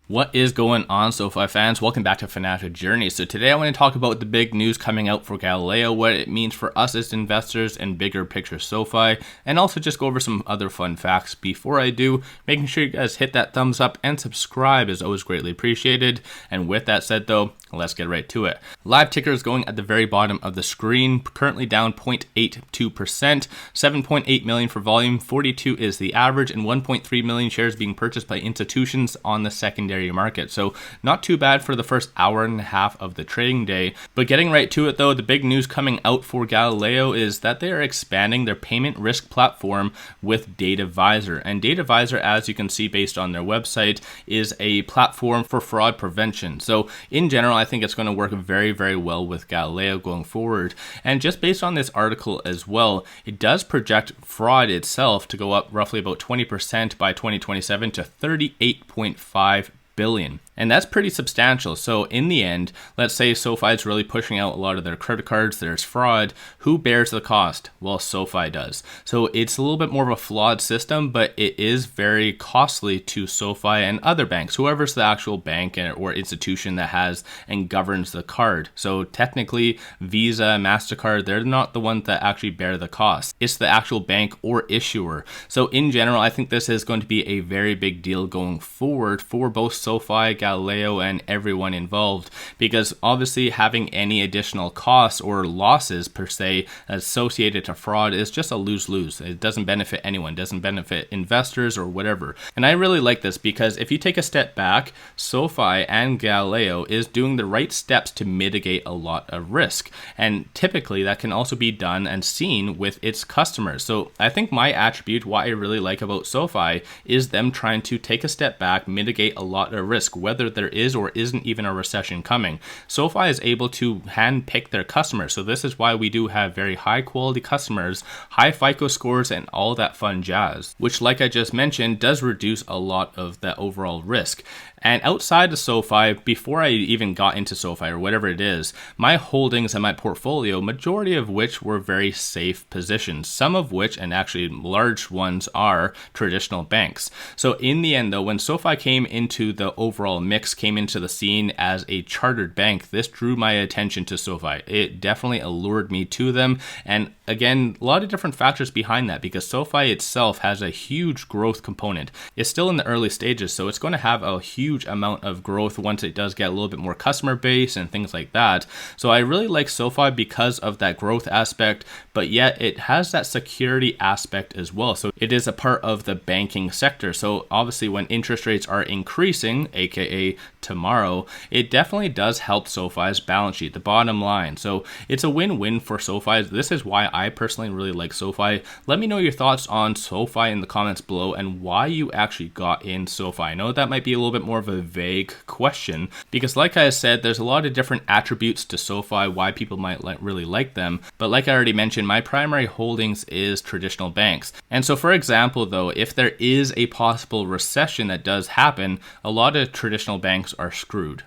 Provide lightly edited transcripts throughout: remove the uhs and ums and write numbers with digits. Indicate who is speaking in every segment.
Speaker 1: What is going on, SoFi fans? Welcome back to Financial Journey. So today I want to talk about the big news coming out for Galileo, what it means for us as investors and bigger picture SoFi, and also just go over some other fun facts. Before I do, making sure you guys hit that thumbs up and subscribe is always greatly appreciated. And with that said though, let's get right to it. Live ticker is going at the very bottom of the screen, currently down 0.82%, 7.8 million for volume, 42 is the average, and 1.3 million shares being purchased by institutions on the secondary market. So not too bad for the first hour and a half of the trading day. But getting right to it though, the big news coming out for Galileo is that they are expanding their payment risk platform with 𝗖𝗓𝗧𝗪. And 𝗖𝗓𝗧𝗪, as you can see based on their website, is a platform for fraud prevention. So in general, I think it's going to work very, very well with Galileo going forward. And just based on this article as well, it does project fraud itself to go up roughly about 20% by 2027 to 38.5 billion. And that's pretty substantial. So in the end, let's say SoFi is really pushing out a lot of their credit cards, there's fraud. Who bears the cost? Well, SoFi does. So it's a little bit more of a flawed system, but it is very costly to SoFi and other banks, whoever's the actual bank or institution that has and governs the card. So technically, Visa, MasterCard, they're not the ones that actually bear the cost. It's the actual bank or issuer. So in general, I think this is going to be a very big deal going forward for both SoFi, Galileo, and everyone involved, because obviously having any additional costs or losses per se associated to fraud is just a lose-lose. It doesn't benefit anyone, doesn't benefit investors or whatever. And I really like this because if you take a step back, SoFi and Galileo is doing the right steps to mitigate a lot of risk. And typically that can also be done and seen with its customers. So I think my attribute, what I really like about SoFi, is them trying to take a step back, mitigate a lot of risk, whether there is or isn't even a recession coming. SoFi is able to handpick their customers. So this is why we do have very high quality customers, high FICO scores, and all that fun jazz, which, like I just mentioned, does reduce a lot of that overall risk. And outside of SoFi, before I even got into SoFi or whatever it is, my holdings and my portfolio, majority of which were very safe positions, some of which, and actually large ones, are traditional banks. So in the end though, when SoFi came into the overall mix, came into the scene as a chartered bank, this drew my attention to SoFi. It definitely allured me to them. And again, a lot of different factors behind that, because SoFi itself has a huge growth component. It's still in the early stages, so it's going to have a huge amount of growth once it does get a little bit more customer base and things like that. So I really like SoFi because of that growth aspect, but yet it has that security aspect as well. So it is a part of the banking sector. So obviously when interest rates are increasing, aka tomorrow, it definitely does help SoFi's balance sheet, the bottom line. So it's a win-win for SoFi. This is why I personally really like SoFi. Let me know your thoughts on SoFi in the comments below and why you actually got in SoFi. I know that might be a little bit more of a vague question, because like I said, there's a lot of different attributes to SoFi, why people might really like them. But like I already mentioned, my primary holdings is traditional banks. And so for example though, if there is a possible recession that does happen, a lot of traditional banks are screwed.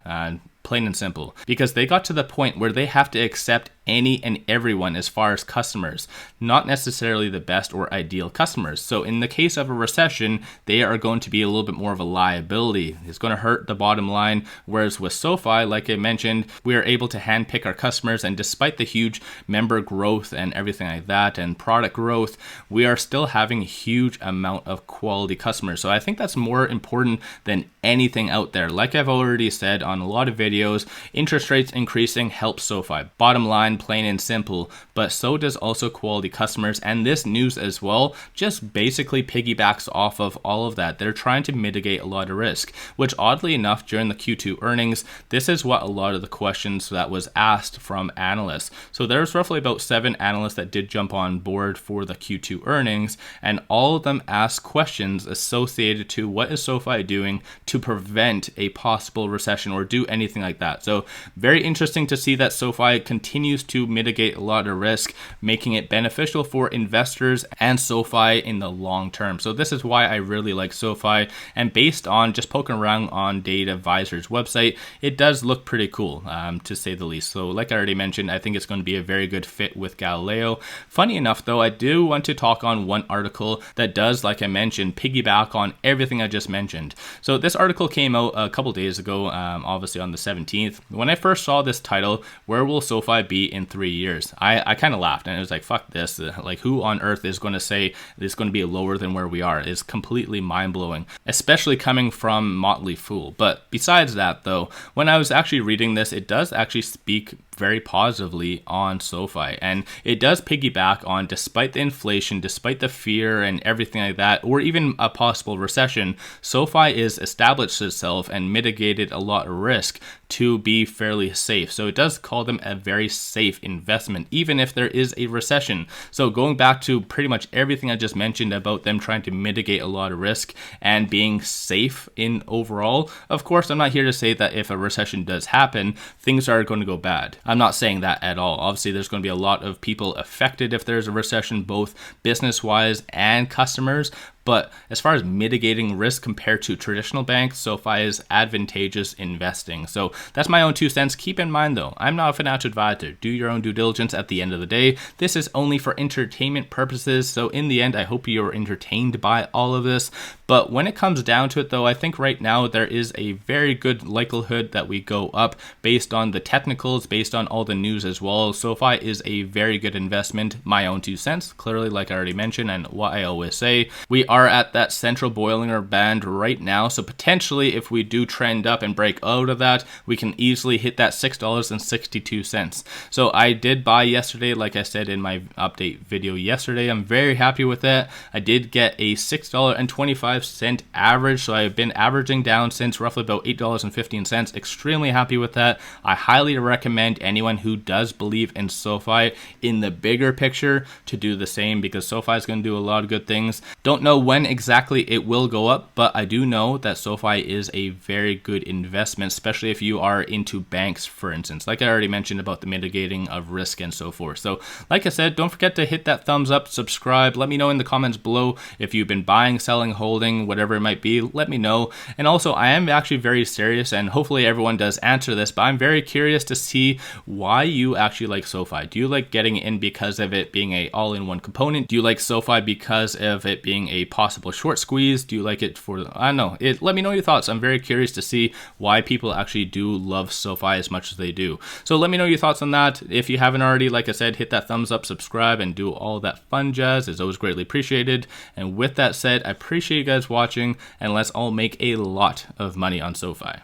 Speaker 1: Plain and simple, because they got to the point where they have to accept any and everyone as far as customers, not necessarily the best or ideal customers. So in the case of a recession, they are going to be a little bit more of a liability. It's going to hurt the bottom line. Whereas with SoFi, like I mentioned, we are able to handpick our customers, and despite the huge member growth and everything like that and product growth, we are still having a huge amount of quality customers. So I think that's more important than anything out there. Like I've already said on a lot of videos, interest rates increasing helps SoFi. Bottom line, plain and simple, but so does also quality customers. And this news as well just basically piggybacks off of all of that. They're trying to mitigate a lot of risk, which oddly enough, during the Q2 earnings, this is what a lot of the questions that was asked from analysts. So there's roughly about 7 analysts that did jump on board for the Q2 earnings, and all of them asked questions associated to what is SoFi doing to prevent a possible recession or do anything like that. So very interesting to see that SoFi continues used to mitigate a lot of risk, making it beneficial for investors and SoFi in the long term. So this is why I really like SoFi, and based on just poking around on Data Advisor's website, it does look pretty cool, to say the least. So like I already mentioned, I think it's going to be a very good fit with Galileo. Funny enough though, I do want to talk on one article that does, like I mentioned, piggyback on everything I just mentioned. So this article came out a couple days ago, obviously on the 17th. When I first saw this title, where will SoFi be in 3 years? I kind of laughed, and it was like, fuck this. Like, who on earth is going to say it's going to be lower than where we are? It's completely mind-blowing, especially coming from Motley Fool. But besides that though, when I was actually reading this, it does actually speak very positively on SoFi, and it does piggyback on, despite the inflation, despite the fear and everything like that, or even a possible recession, SoFi is established itself and mitigated a lot of risk to be fairly safe. So it does call them a very safe investment, even if there is a recession. So going back to pretty much everything I just mentioned about them trying to mitigate a lot of risk and being safe in overall, of course, I'm not here to say that if a recession does happen, things are going to go bad. I'm not saying that at all. Obviously, there's going to be a lot of people affected if there's a recession, both business-wise and customers. But as far as mitigating risk compared to traditional banks, SoFi is advantageous investing. So that's my own 2 cents. Keep in mind though, I'm not a financial advisor. Do your own due diligence at the end of the day. This is only for entertainment purposes. So in the end, I hope you're entertained by all of this. But when it comes down to it though, I think right now there is a very good likelihood that we go up based on the technicals, based on all the news as well. SoFi is a very good investment. My own 2 cents, clearly, like I already mentioned, and what I always say, we are at that central Bollinger Band right now. So potentially if we do trend up and break out of that, we can easily hit that $6.62. So I did buy yesterday, like I said in my update video yesterday. I'm very happy with that. I did get a $6.25 average. So I've been averaging down since roughly about $8.15. Extremely happy with that. I highly recommend anyone who does believe in SoFi in the bigger picture to do the same, because SoFi is going to do a lot of good things. Don't know when exactly it will go up, but I do know that SoFi is a very good investment, especially if you are into banks, for instance, like I already mentioned about the mitigating of risk and so forth. So like I said, don't forget to hit that thumbs up, subscribe. Let me know in the comments below if you've been buying, selling, holding, whatever it might be. Let me know. And also, I am actually very serious, and hopefully everyone does answer this, but I'm very curious to see why you actually like SoFi. Do you like getting in because of it being a all-in-one component? Do you like SoFi because of it being a possible short squeeze? Do you like it for, I don't know, let me know your thoughts. I'm very curious to see why people actually do love SoFi as much as they do. So let me know your thoughts on that. If you haven't already, like I said, hit that thumbs up, subscribe, and do all that fun jazz. It's always greatly appreciated. And with that said, I appreciate you guys watching, and let's all make a lot of money on SoFi.